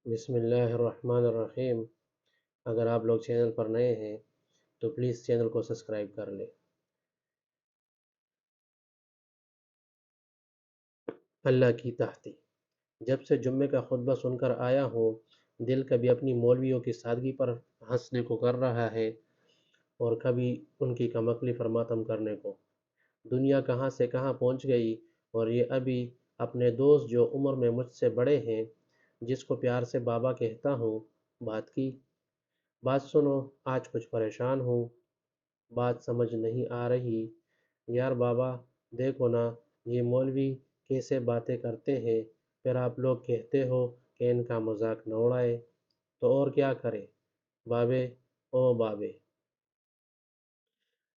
بسم اللہ الرحمن الرحیم۔ اگر آپ لوگ چینل پر نئے ہیں تو پلیز چینل کو سبسکرائب کر لیں۔ اللہ کی تحتی جب سے جمعے کا خطبہ سن کر آیا ہوں، دل کبھی اپنی مولویوں کی سادگی پر ہنسنے کو کر رہا ہے اور کبھی ان کی کمقلی پر ماتم کرنے کو۔ دنیا کہاں سے کہاں پہنچ گئی، اور یہ ابھی اپنے دوست جو عمر میں مجھ سے بڑے ہیں، جس کو پیار سے بابا کہتا ہوں، بات کی۔ بات سنو، آج کچھ پریشان ہوں، بات سمجھ نہیں آ رہی۔ یار بابا، دیکھو نا، یہ مولوی کیسے باتیں کرتے ہیں، پھر آپ لوگ کہتے ہو کہ ان کا مذاق نہ اڑائے، تو اور کیا کرے بابے، او بابے۔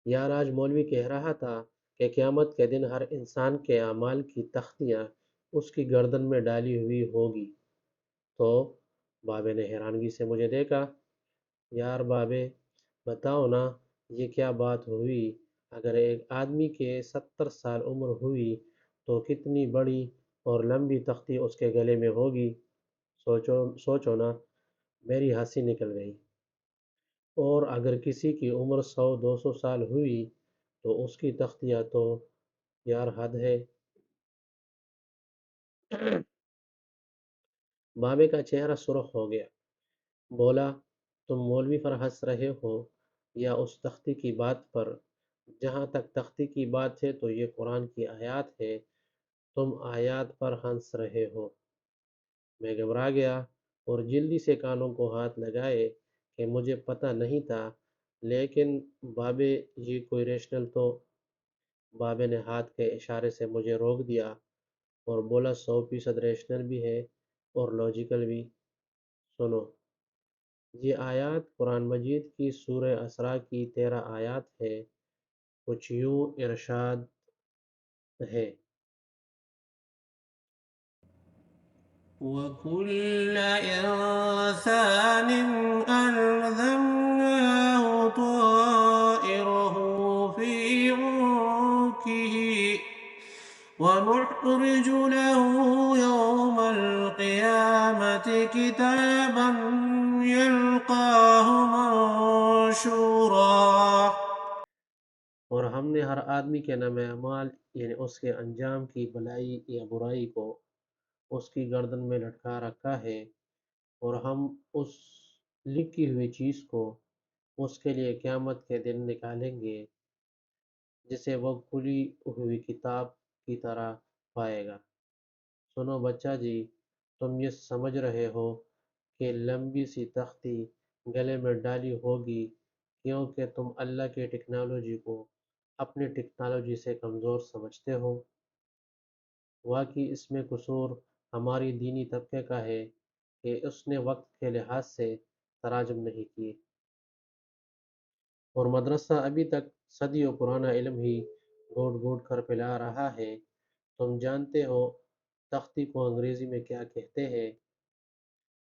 یار آج مولوی کہہ رہا تھا کہ قیامت کے دن ہر انسان کے اعمال کی تختیاں اس کی گردن میں ڈالی ہوئی ہوگی۔ تو بابے نے حیرانگی سے مجھے دیکھا۔ یار بابے، بتاؤ نا، یہ کیا بات ہوئی؟ اگر ایک آدمی کے 70 سال عمر ہوئی تو کتنی بڑی اور لمبی تختی اس کے گلے میں ہوگی؟ سوچو نا، میری ہنسی نکل گئی۔ اور اگر کسی کی عمر 100 200 سال ہوئی تو اس کی تختیاں تو یار حد ہے۔ بابے کا چہرہ سرخ ہو گیا، بولا، تم مولوی پر ہنس رہے ہو یا اس تختی کی بات پر؟ جہاں تک تختی کی بات ہے تو یہ قرآن کی آیات ہے، تم آیات پر ہنس رہے ہو۔ میں گھبرا گیا اور جلدی سے کانوں کو ہاتھ لگائے کہ مجھے پتہ نہیں تھا، لیکن بابے یہ کوئی ریشنل تو؟ بابے نے ہاتھ کے اشارے سے مجھے روک دیا اور بولا، 100% ریشنل بھی ہے اور لاجیکل بھی۔ سنو، یہ آیات قرآن مجید کی سورہ اسراء کی 13 آیات ہے۔ کچھ یوں ارشاد ہے، وَكُلَّ إِنسَانٍ أَلْزَمْنَاهُ طَائِرَهُ فِي عُنُقِهِ وَنُخْرِجُ لَهُ يَوْمَ الْقِيَامَةِ كِتَابًا يَلْقَاهُ مَنشُورًا۔ اور ہم نے ہر آدمی کے نام اعمال، یعنی اس کے انجام کی بھلائی یا برائی کو، اس کی گردن میں لٹکا رکھا ہے، اور ہم اس لکھی ہوئی چیز کو اس کے لیے قیامت کے دن نکالیں گے، جسے وہ کھلی ہوئی کتاب کی طرح پائے گا۔ سنو بچہ جی، تم یہ سمجھ رہے ہو کہ لمبی سی تختی گلے میں ڈالی ہوگی کیونکہ تم اللہ کی ٹیکنالوجی کو اپنی ٹیکنالوجی سے کمزور سمجھتے ہو۔ واقعی اس میں قصور ہماری دینی طبقے کا ہے کہ اس نے وقت کے لحاظ سے تراجم نہیں کیے، اور مدرسہ ابھی تک صدیوں پرانا علم ہی گھونٹ گھونٹ کر پلا رہا ہے۔ تم جانتے ہو تختی کو انگریزی میں کیا کہتے ہیں؟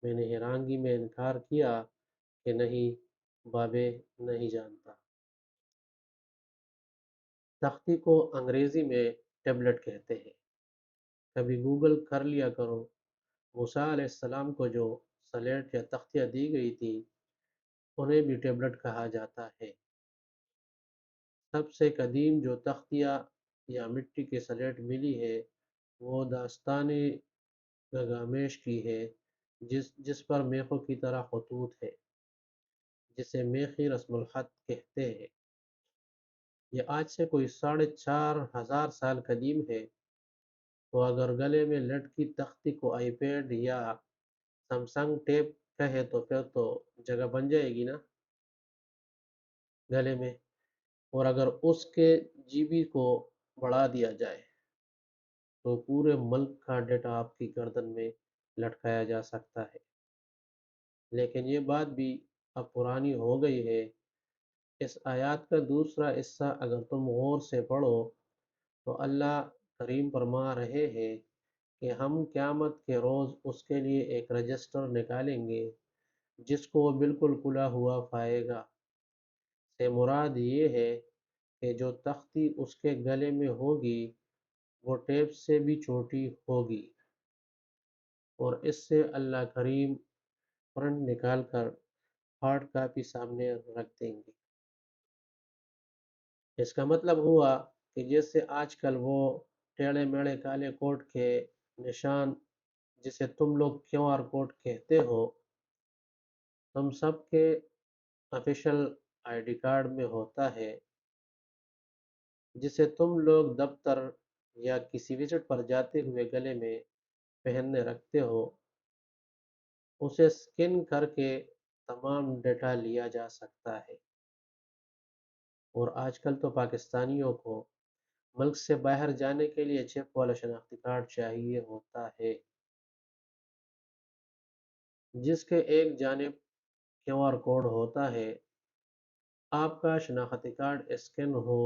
میں نے حیرانگی میں انکار کیا کہ نہیں بابے، نہیں جانتا۔ تختی کو انگریزی میں ٹیبلٹ کہتے ہیں۔ کبھی گوگل کر لیا کرو۔ موسیٰ علیہ السلام کو جو سلیٹ یا تختیاں دی گئی تھی، انہیں بھی ٹیبلٹ کہا جاتا ہے۔ سب سے قدیم جو تختیاں یا مٹی کی سلیٹ ملی ہے وہ داستان گلگامش کی ہے، جس پر میخوں کی طرح خطوط ہے، جسے میخی رسم الخط کہتے ہیں۔ یہ آج سے کوئی 4500 سال قدیم ہے۔ تو اگر گلے میں لٹکی تختی کو آئی پیڈ یا سمسنگ ٹیپ کہے تو پھر تو جگہ بن جائے گی نا گلے میں۔ اور اگر اس کے جی بی کو بڑھا دیا جائے تو پورے ملک کا ڈیٹا آپ کی گردن میں لٹکایا جا سکتا ہے۔ لیکن یہ بات بھی اب پرانی ہو گئی ہے۔ اس آیات کا دوسرا حصہ اگر تم غور سے پڑھو تو اللہ کریم فرما رہے ہیں کہ ہم قیامت کے روز اس کے لیے ایک رجسٹر نکالیں گے جس کو وہ بالکل کھلا ہوا پائے گا۔ سے مراد یہ ہے کہ جو تختی اس کے گلے میں ہوگی وہ ٹیپ سے بھی چھوٹی ہوگی، اور اس سے اللہ کریم پرنٹ نکال کر ہارڈ کاپی سامنے رکھ دیں گے۔ اس کا مطلب ہوا کہ جیسے آج کل وہ ٹیڑھے میڑھے کالے کوٹ کے نشان جسے تم لوگ کیو آر کوڈ کہتے ہو، تم سب کے آفیشل آئی ڈی کارڈ میں ہوتا ہے، جسے تم لوگ دفتر یا کسی وزٹ پر جاتے ہوئے گلے میں پہننے رکھتے ہو، اسے اسکین کر کے تمام ڈیٹا لیا جا سکتا ہے۔ اور آج کل تو پاکستانیوں کو ملک سے باہر جانے کے لیے چپ والا شناختی کارڈ چاہیے ہوتا ہے، جس کے ایک جانب کیو آر کوڈ ہوتا ہے۔ آپ کا شناختی کارڈ اسکین ہو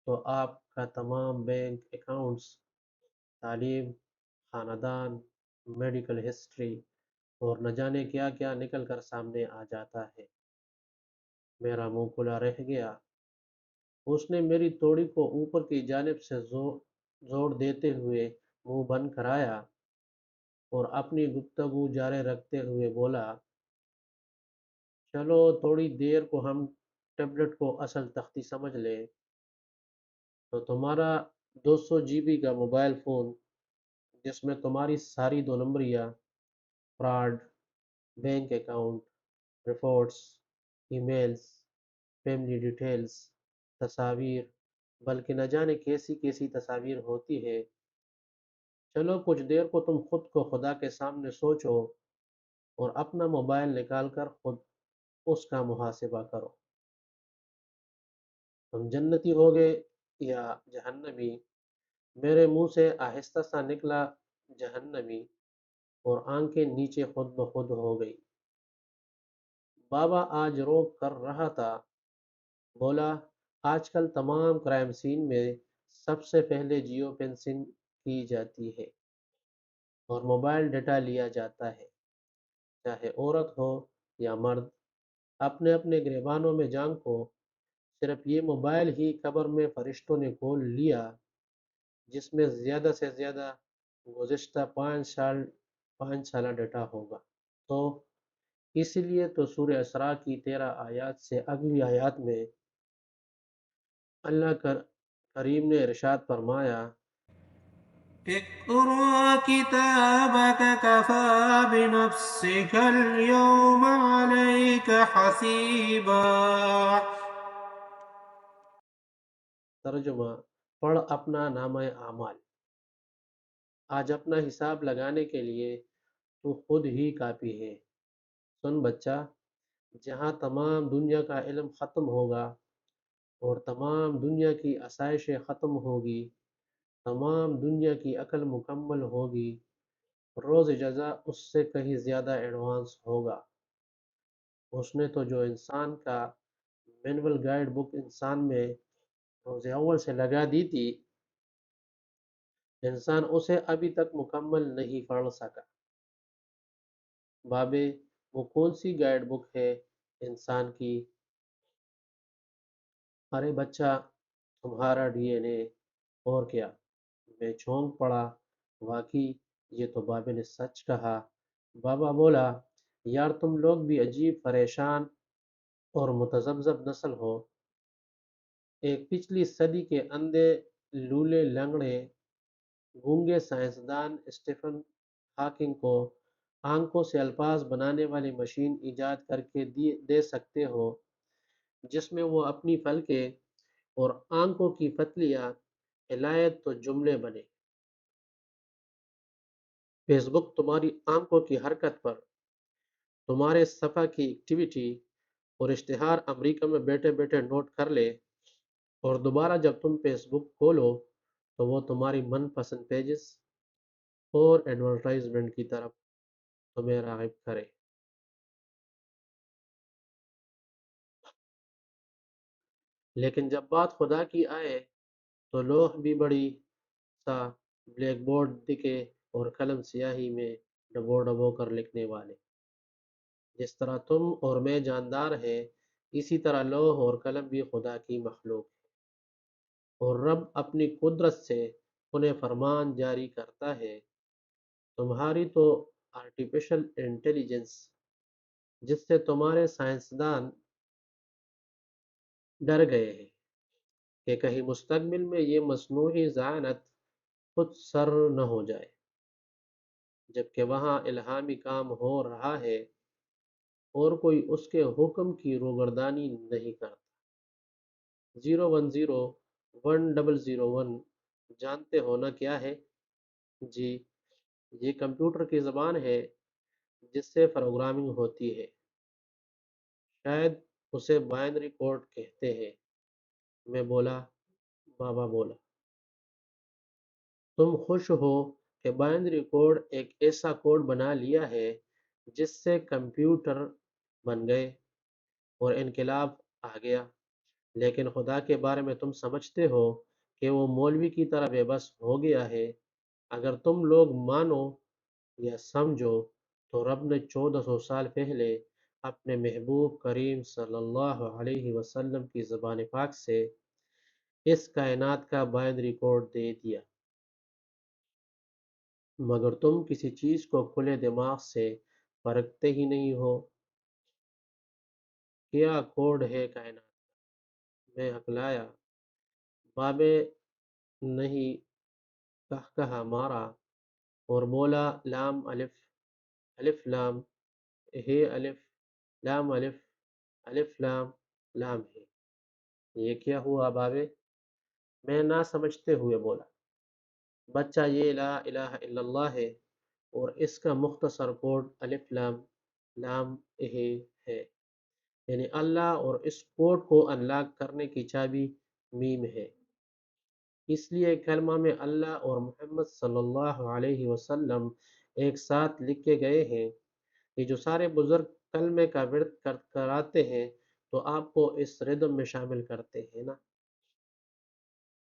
تو آپ کا تمام بینک اکاؤنٹس، تعلیم، خاندان، میڈیکل ہسٹری اور نہ جانے کیا کیا نکل کر سامنے آ جاتا ہے۔ میرا منہ کھلا رہ گیا۔ اس نے میری توڑی کو اوپر کی جانب سے زور دیتے ہوئے منہ بند کرایا اور اپنی گفتگو جاری رکھتے ہوئے بولا، چلو تھوڑی دیر کو ہم ٹیبلٹ کو اصل تختی سمجھ لیں۔ تو تمہارا 200 GB کا موبائل فون، جس میں تمہاری ساری 2 نمبریاں، fraud, bank account, reports, e mails, family details, تصاویر، بلکہ نہ جانے کیسی کیسی تصاویر ہوتی ہے۔ چلو کچھ دیر کو تم خود کو خدا کے سامنے سوچو اور اپنا موبائل نکال کر خود اس کا محاسبہ کرو۔ تم جنتی ہوگے یا جہنمی؟ میرے منہ سے آہستہ سا نکلا جہنمی، اور آنکھیں نیچے خود بخود ہو گئی۔ بابا آج روک کر رہا تھا، بولا، آج کل تمام کرائم سین میں سب سے پہلے جیو فینسنگ کی جاتی ہے اور موبائل ڈیٹا لیا جاتا ہے، چاہے عورت ہو یا مرد۔ اپنے اپنے گریبانوں میں جھانکو، صرف یہ موبائل ہی قبر میں فرشتوں نے کھول لیا، جس میں زیادہ سے زیادہ گزشتہ 5 سالہ ڈیٹا ہوگا۔ تو اس لیے تو سورہ اسراء کی 13 آیات سے اگلی آیات میں اللہ کریم نے ارشاد فرمایا، اقرأ كتابك كفى بنفسك اليوم عليك حسيبا۔ ترجمہ، پڑھ اپنا نامہ اعمال، آج اپنا حساب لگانے کے لیے تو خود ہی کافی ہے۔ سن بچہ، جہاں تمام دنیا کا علم ختم ہوگا اور تمام دنیا کی آسائشیں ختم ہوگی، تمام دنیا کی عقل مکمل ہوگی، روز جزا اس سے کہیں زیادہ ایڈوانس ہوگا۔ اس نے تو جو انسان کا مینول گائیڈ بک انسان میں روز اول سے لگا دی تھی، انسان اسے ابھی تک مکمل نہیں پڑھ سکا۔ بابے، وہ کون سی گائیڈ بک ہے انسان کی؟ ارے بچہ، تمہارا ڈی این اے، اور کیا؟ میں چونک پڑا، واقعی یہ تو بابے نے سچ کہا۔ بابا بولا، یار تم لوگ بھی عجیب پریشان اور متذبذب نسل ہو۔ ایک پچھلی صدی کے اندھے لولے لنگڑے گونگے سائنسدان اسٹیفن ہاکنگ کو آنکھوں سے الفاظ بنانے والی مشین ایجاد کر کے دے سکتے ہو، جس میں وہ اپنی پلکیں اور آنکھوں کی پتلیاں ہلائے تو جملے بنے۔ فیس بک تمہاری آنکھوں کی حرکت پر تمہارے صفحہ کی ایکٹیویٹی اور اشتہار امریکہ میں بیٹھے بیٹھے نوٹ کر لے، اور دوبارہ جب تم فیس بک کھولو تو وہ تمہاری من پسند پیجز اور ایڈورٹائزمنٹ کی طرف تمہیں راغب کرے۔ لیکن جب بات خدا کی آئے تو لوح بھی بڑی سا بلیک بورڈ دکھے اور قلم سیاہی میں ڈبو ڈبو کر لکھنے والے۔ جس طرح تم اور میں جاندار ہیں، اسی طرح لوح اور قلم بھی خدا کی مخلوق ہے، اور رب اپنی قدرت سے انہیں فرمان جاری کرتا ہے۔ تمہاری تو آرٹیفیشل انٹیلیجنس جس سے تمہارے سائنسدان ڈر گئے ہیں کہ کہیں مستقبل میں یہ مصنوعی ذہانت خود سر نہ ہو جائے، جبکہ وہاں الہامی کام ہو رہا ہے اور کوئی اس کے حکم کی روگردانی نہیں کرتا۔ 0101 جانتے ہو نا کیا ہے؟ جی، یہ کمپیوٹر کی زبان ہے جس سے پروگرامنگ ہوتی ہے، شاید اسے بائنری کوڈ کہتے ہیں۔ میں بولا، بابا بولا، تم خوش ہو کہ بائنری کوڈ ایک ایسا کوڈ بنا لیا ہے جس سے کمپیوٹر بن گئے اور انقلاب آ گیا، لیکن خدا کے بارے میں تم سمجھتے ہو کہ وہ مولوی کی طرح بے بس ہو گیا ہے۔ اگر تم لوگ مانو یا سمجھو تو رب نے 1400 سال پہلے اپنے محبوب کریم صلی اللہ علیہ وسلم کی زبان پاک سے اس کائنات کا بائنری کوڈ دے دیا، مگر تم کسی چیز کو کھلے دماغ سے پرکھتے ہی نہیں ہو۔ کیا کوڈ ہے کائنات؟ میں ہکلایا، بابے نہیں کہا مارا اور بولا، لام الف، الف لام ہے، الف لام الف، الف لام لام ہے۔ یہ کیا ہوا بابے؟ میں نہ سمجھتے ہوئے بولا، بچہ یہ لا الہ الا اللہ ہے اور اس کا مختصر کوڈ الف لام لام ہے، یعنی اللہ، اور اس کوڈ کو انلاک کرنے کی چابی میم ہے۔ اس لیے کلمہ میں اللہ اور محمد صلی اللہ علیہ وسلم ایک ساتھ لکھے گئے ہیں۔ یہ جو سارے بزرگ کلمے کا ورد کراتے ہیں تو آپ کو اس ردم میں شامل کرتے ہیں نا،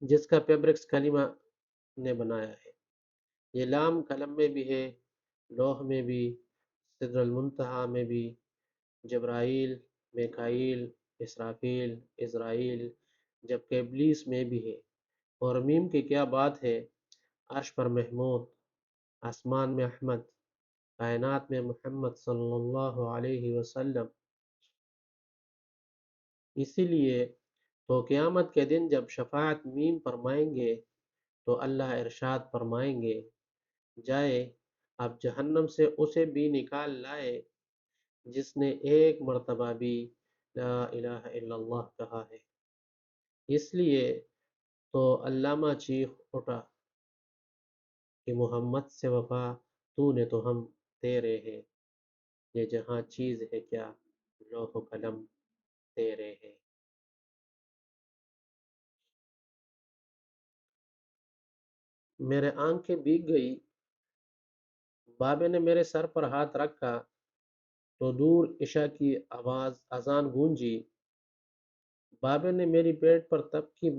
جس کا پیبرکس کلمہ نے بنایا ہے۔ یہ لام قلم میں بھی ہے، لوح میں بھی، سدر المنتہا میں بھی، جبرائیل، میکائیل، اسرافیل، عزرائیل، جبکہ ابلیس میں بھی ہے۔ اور میم کی کیا بات ہے، عرش پر محمود، آسمان میں احمد، کائنات میں محمد صلی اللہ علیہ وسلم۔ اسی لیے تو قیامت کے دن جب شفاعت میم فرمائیں گے تو اللہ ارشاد فرمائیں گے، جائے اب جہنم سے اسے بھی نکال لائے جس نے ایک مرتبہ بھی لا الہ الا اللہ کہا ہے۔ اس لیے تو علامہ چیخ اٹھا کہ محمد سے وفا تو نے تو ہم تیرے ہیں، یہ جہاں چیز ہے کیا، لوح و قلم تیرے ہیں۔ میرے آنکھیں بھیگ گئی۔ بابے نے میرے سر پر ہاتھ رکھا تو دور عشاء کی آواز اذان گونجی۔ بابے نے میری پیٹھ پر تپکی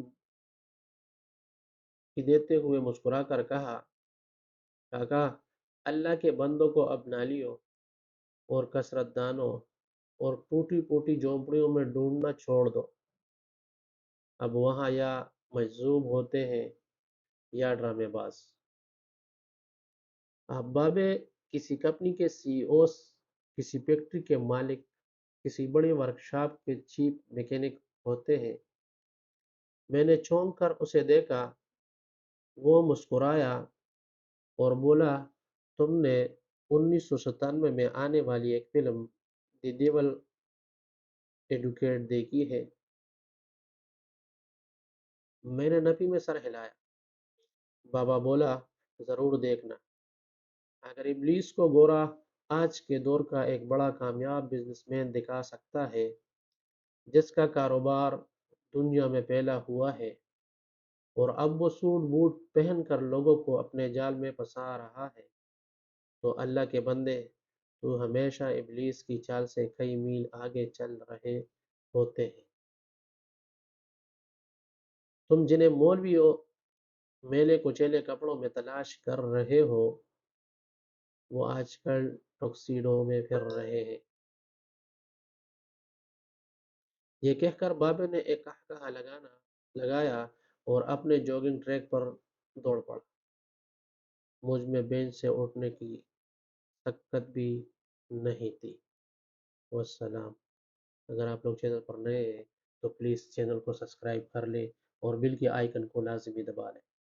دیتے ہوئے مسکرا کر کہا، کاکا، اللہ کے بندوں کو اب نالیوں اور کثرت دانوں اور ٹوٹی پوٹی جھونپڑیوں میں ڈھونڈنا چھوڑ دو، اب وہاں یا مجذوب ہوتے ہیں یا ڈرامے باز۔ اب بابے کسی کمپنی کے سی او، کسی فیکٹری کے مالک، کسی بڑی ورکشاپ کے چیف میکینک ہوتے ہیں۔ میں نے چونک کر اسے دیکھا، وہ مسکرایا اور بولا، تم نے 1997 میں آنے والی ایک فلم دی ڈیول ایڈوکیٹ دیکھی ہے؟ میں نے نفی میں سر ہلایا۔ بابا بولا، ضرور دیکھنا۔ اگر ابلیس کو گورا آج کے دور کا ایک بڑا کامیاب بزنس مین دکھا سکتا ہے جس کا کاروبار دنیا میں پھیلا ہوا ہے اور اب وہ سوٹ بوٹ پہن کر لوگوں کو اپنے جال میں پھنسا رہا ہے، تو اللہ کے بندے، تو ہمیشہ ابلیس کی چال سے کئی میل آگے چل رہے ہوتے ہیں۔ تم جنہیں مولویوں میلے کچیلے کپڑوں میں تلاش کر رہے ہو وہ آج کل ٹکسیڈو میں پھر رہے ہیں۔ یہ کہہ کر بابے نے ایک قہقہہ لگایا اور اپنے جوگنگ ٹریک پر دوڑ پڑا۔ مجھ میں بینچ سے اٹھنے کی سکت بھی نہیں تھی۔ والسلام۔ اگر آپ لوگ چینل پر نئے ہیں تو پلیز چینل کو سبسکرائب کر لیں اور بل کے آئیکن کو لازمی دبا لیں۔